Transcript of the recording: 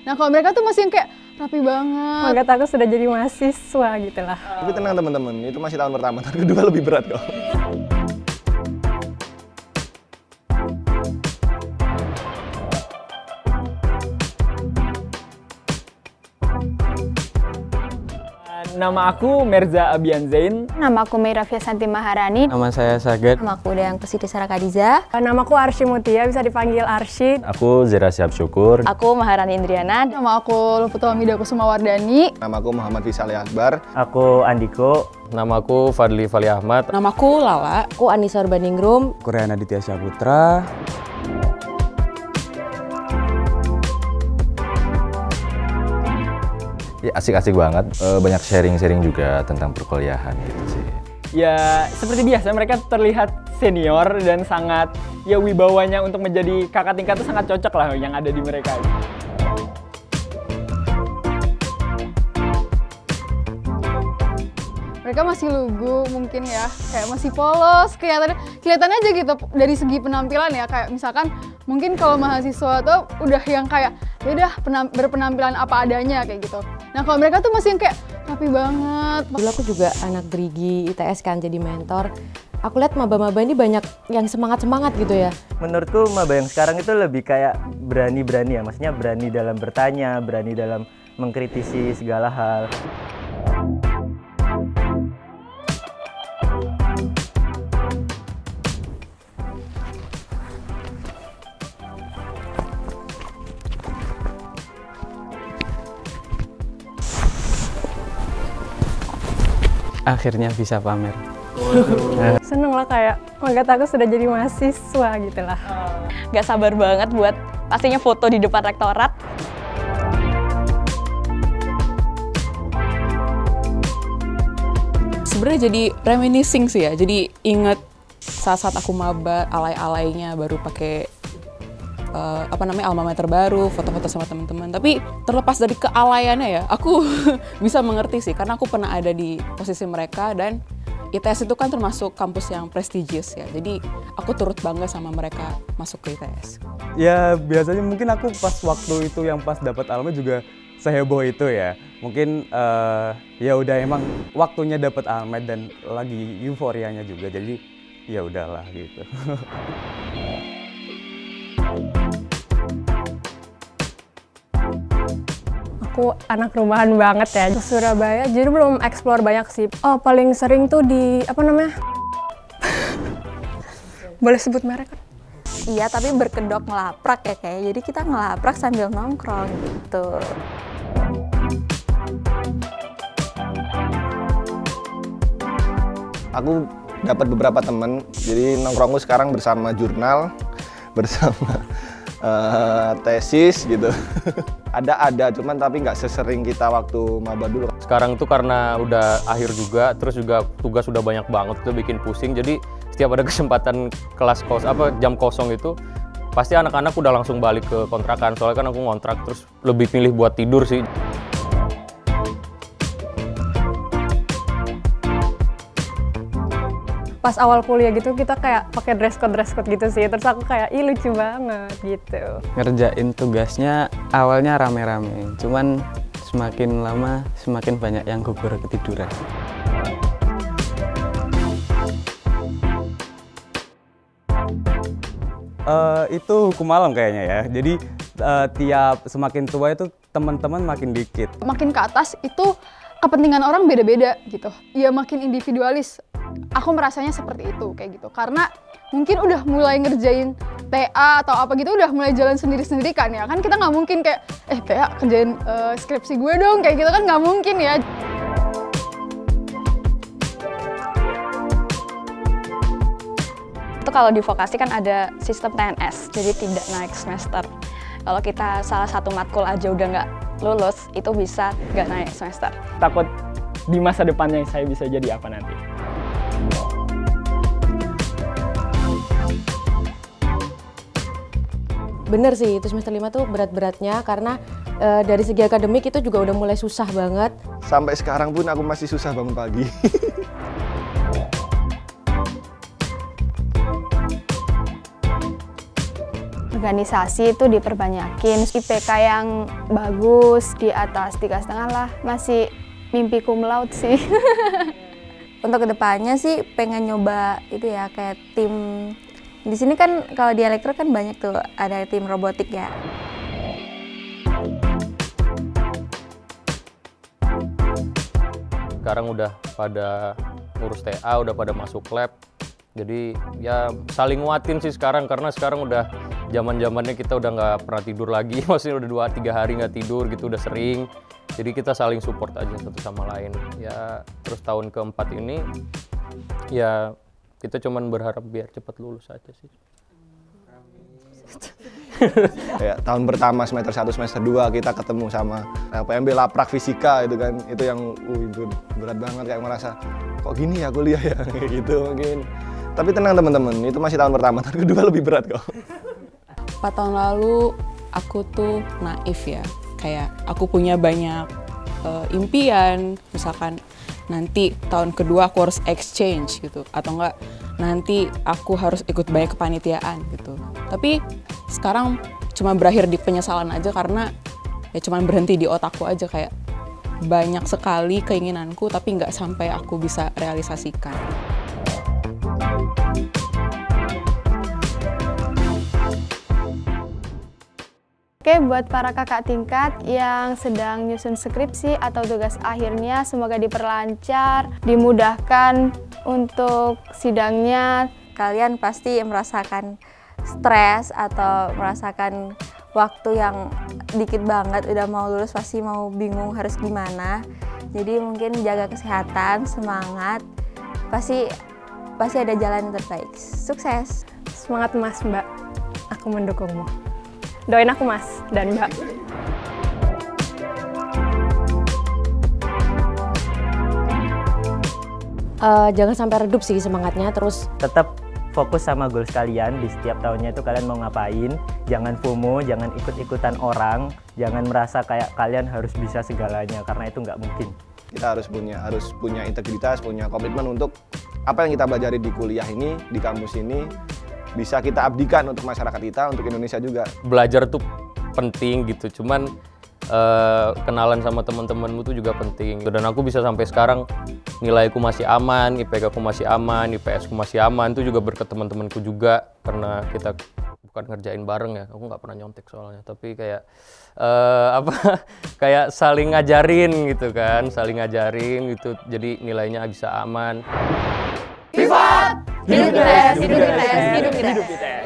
Nah kalau mereka tuh masih yang kayak rapi banget. Menurut aku sudah jadi mahasiswa gitu lah. Tapi tenang teman-teman, itu masih tahun pertama, tahun kedua lebih berat kok. Nama aku Merza Abian Zain. Nama aku Meira Fiasanti Maharani. Nama saya Saget. Nama aku Dayang Pesiti Sarakadiza. Nama aku Arsy Mutia, bisa dipanggil Arsy. Aku Zira Siap Syukur. Aku Maharani Indriana. Nama aku Luputu Hamida Kusuma Wardani. Nama aku Muhammad Fisali Akbar. Aku Andiko. Nama aku Fadli Fali Ahmad. Namaku Lala. Aku Anissa Urbaningrum. Kuryana Ditya Syaputra. Ya, asik-asik banget. Banyak sharing-sharing juga tentang perkuliahan gitu sih. Ya seperti biasa mereka terlihat senior dan sangat ya wibawanya untuk menjadi kakak tingkat itu sangat cocok lah yang ada di mereka. Mereka masih lugu mungkin ya, kayak masih polos, kelihatannya aja gitu dari segi penampilan ya, kayak misalkan mungkin kalau mahasiswa tuh udah yang kayak ya udah berpenampilan apa adanya kayak gitu. Nah kalau mereka tuh masih yang kayak rapi banget. Dulu aku juga anak Drigi ITS kan jadi mentor. Aku lihat maba-maba ini banyak yang semangat-semangat gitu ya. Menurutku maba yang sekarang itu lebih kayak berani-berani ya, maksudnya berani dalam bertanya, berani dalam mengkritisi segala hal. Akhirnya bisa pamer. Seneng lah kayak, menurut aku sudah jadi mahasiswa gitu lah. Gak sabar banget buat pastinya foto di depan rektorat. Sebenarnya jadi reminiscing sih ya. Jadi inget saat-saat aku maba, alay-alaynya baru pakai alma mater baru, foto-foto sama teman-teman. Tapi terlepas dari kealayannya ya, aku bisa mengerti sih karena aku pernah ada di posisi mereka dan ITS itu kan termasuk kampus yang prestigious ya. Jadi aku turut bangga sama mereka masuk ke ITS. Ya biasanya mungkin aku pas waktu itu yang pas dapat alma juga seheboh itu ya. Mungkin ya udah emang waktunya dapat alma dan lagi euforianya juga. Jadi ya udahlah gitu. Aku anak rumahan banget ya. Ke Surabaya, jadi belum explore banyak sih. Oh, paling sering tuh di, apa namanya? Boleh sebut merek kan? Iya, tapi berkedok ngelaprak ya kayak. Jadi kita ngelaprak sambil nongkrong gitu. Aku dapat beberapa teman, jadi nongkrongku sekarang bersama jurnal, bersama tesis gitu. Ada cuman tapi nggak sesering kita waktu maba dulu. Sekarang tuh karena udah akhir juga, terus juga tugas udah banyak banget tuh bikin pusing. Jadi setiap ada kesempatan jam kosong itu pasti anak-anak udah langsung balik ke kontrakan. Soalnya kan aku ngontrak, terus lebih pilih buat tidur sih. Pas awal kuliah gitu kita kayak pakai dress code gitu sih. Terus aku kayak, ih lucu banget gitu. Ngerjain tugasnya awalnya rame-rame, cuman semakin lama semakin banyak yang gugur ketiduran. Itu hukum alam kayaknya ya. Jadi tiap semakin tua itu teman-teman makin dikit. Makin ke atas itu kepentingan orang beda-beda gitu. Ya makin individualis. Aku merasanya seperti itu kayak gitu. Karena mungkin udah mulai ngerjain TA atau apa gitu udah mulai jalan sendiri-sendiri kan ya. Kan kita nggak mungkin kayak TA kerjain skripsi gue dong kayak gitu kan nggak mungkin ya. Itu kalau di vokasi kan ada sistem TNS, jadi tidak naik semester. Kalau kita salah satu matkul aja udah nggak lulus, itu bisa nggak naik semester. Takut di masa depannya saya bisa jadi apa nanti. Bener sih, itu semester 5 tuh berat-beratnya karena dari segi akademik itu juga udah mulai susah banget. Sampai sekarang pun aku masih susah bangun pagi. organisasi itu diperbanyakin, IPK yang bagus di atas 3,5 lah, masih mimpi cum laude sih. Untuk kedepannya sih pengen nyoba itu ya, kayak tim di sini kan kalau di elektro kan banyak tuh ada tim robotik ya. Sekarang udah pada ngurus TA, udah pada masuk lab. Jadi ya saling nguatin sih sekarang, karena sekarang udah zaman-zamannya kita udah nggak pernah tidur lagi. Maksudnya udah 2-3 hari nggak tidur gitu, udah sering. Jadi kita saling support aja satu sama lain. Ya terus tahun keempat ini ya kita cuman berharap biar cepat lulus aja sih. Ya, tahun pertama semester 1, semester 2 kita ketemu sama PMB Laprak Fisika itu kan, itu yang itu berat banget, kayak merasa kok gini ya kuliah ya kayak gitu mungkin. Tapi tenang teman-teman, itu masih tahun pertama, tahun kedua lebih berat kok. 4 tahun lalu aku tuh naif ya, kayak aku punya banyak impian, misalkan nanti tahun kedua aku harus exchange gitu, atau enggak nanti aku harus ikut banyak kepanitiaan gitu. Tapi sekarang cuma berakhir di penyesalan aja, karena ya cuma berhenti di otakku aja, kayak banyak sekali keinginanku tapi nggak sampai aku bisa realisasikan. Oke, buat para kakak tingkat yang sedang nyusun skripsi atau tugas akhirnya, semoga diperlancar, dimudahkan untuk sidangnya. Kalian pasti merasakan stres atau merasakan waktu yang dikit banget, udah mau lulus pasti mau bingung harus gimana. Jadi mungkin jaga kesehatan, semangat, pasti ada jalan yang terbaik. Sukses! Semangat Mas, Mbak. Aku mendukungmu. Doain aku Mas dan Mbak. Jangan sampai redup sih semangatnya, terus Tetap fokus sama goals kalian di setiap tahunnya itu kalian mau ngapain. Jangan FOMO, jangan ikut-ikutan orang, jangan merasa kayak kalian harus bisa segalanya, karena itu nggak mungkin. Kita harus punya integritas, punya komitmen untuk apa yang kita pelajari di kuliah ini, di kampus ini, bisa kita abdikan untuk masyarakat kita, untuk Indonesia juga. Belajar tuh penting gitu, cuman kenalan sama teman-temanmu tuh juga penting. Dan aku bisa sampai sekarang nilaiku masih aman, IPK ku masih aman, IPS ku masih aman, itu juga berkat teman-temanku juga, karena kita bukan ngerjain bareng ya, aku nggak pernah nyontek soalnya, tapi kayak kayak saling ngajarin gitu kan, saling ngajarin gitu, jadi nilainya bisa aman. Hidup ITS, hidup ITS, hidup ITS.